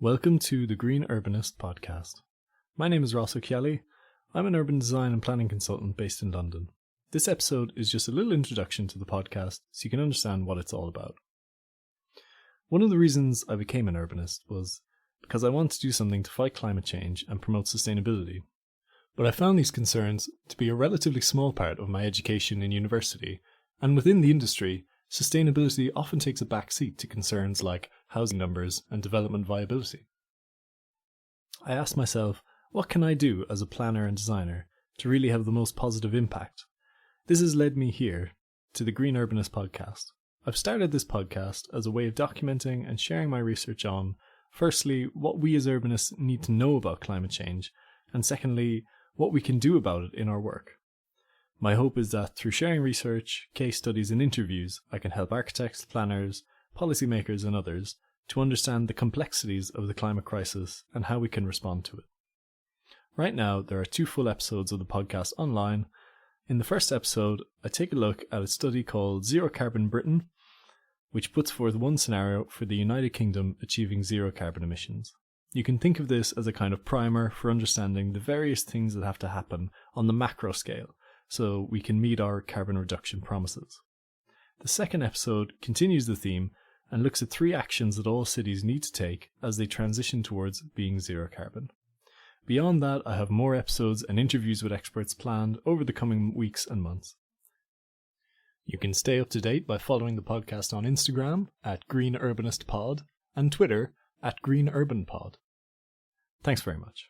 Welcome to the Green Urbanist podcast. My name is Ross O'Kelly. I'm an urban design and planning consultant based in London. This episode is just a little introduction to the podcast so you can understand what it's all about. One of the reasons I became an urbanist was because I wanted to do something to fight climate change and promote sustainability. But I found these concerns to be a relatively small part of my education in university, and within the industry, sustainability often takes a back seat to concerns like housing numbers and development viability. I asked myself, what can I do as a planner and designer to really have the most positive impact? This has led me here to the Green Urbanist podcast. I've started this podcast as a way of documenting and sharing my research on, firstly, what we as urbanists need to know about climate change, and secondly, what we can do about it in our work. My hope is that through sharing research, case studies and interviews, I can help architects, planners, policymakers and others to understand the complexities of the climate crisis and how we can respond to it. Right now, there are 2 full episodes of the podcast online. In the first episode, I take a look at a study called Zero Carbon Britain, which puts forth one scenario for the United Kingdom achieving zero carbon emissions. You can think of this as a kind of primer for understanding the various things that have to happen on the macro scale, so we can meet our carbon reduction promises. The second episode continues the theme and looks at 3 actions that all cities need to take as they transition towards being zero carbon. Beyond that, I have more episodes and interviews with experts planned over the coming weeks and months. You can stay up to date by following the podcast on Instagram at Green Urbanist Pod and Twitter at Green Urban Pod. Thanks very much.